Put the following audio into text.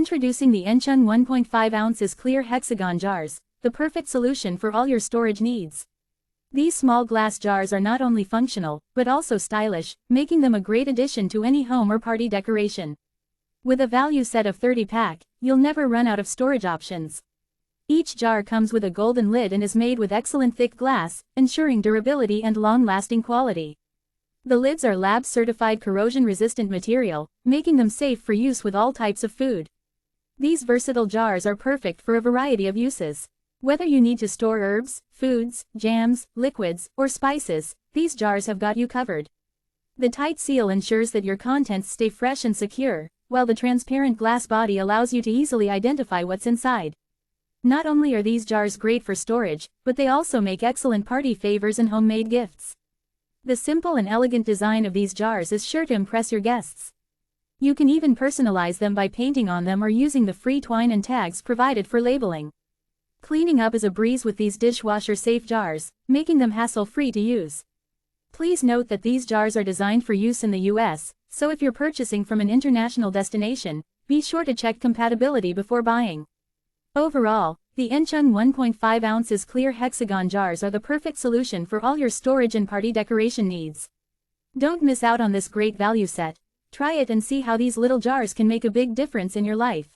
Introducing the Encheng 1.5 ounces Clear Hexagon Jars, the perfect solution for all your storage needs. These small glass jars are not only functional, but also stylish, making them a great addition to any home or party decoration. With a value set of 30-pack, you'll never run out of storage options. Each jar comes with a golden lid and is made with excellent thick glass, ensuring durability and long-lasting quality. The lids are lab-certified corrosion-resistant material, making them safe for use with all types of food. These versatile jars are perfect for a variety of uses. Whether you need to store herbs, foods, jams, liquids, or spices, these jars have got you covered. The tight seal ensures that your contents stay fresh and secure, while the transparent glass body allows you to easily identify what's inside. Not only are these jars great for storage, but they also make excellent party favors and homemade gifts. The simple and elegant design of these jars is sure to impress your guests. You can even personalize them by painting on them or using the free twine and tags provided for labeling. Cleaning up is a breeze with these dishwasher-safe jars, making them hassle-free to use. Please note that these jars are designed for use in the US, so if you're purchasing from an international destination, be sure to check compatibility before buying. Overall, the Encheng 1.5 ounces Clear Hexagon Jars are the perfect solution for all your storage and party decoration needs. Don't miss out on this great value set. Try it and see how these little jars can make a big difference in your life.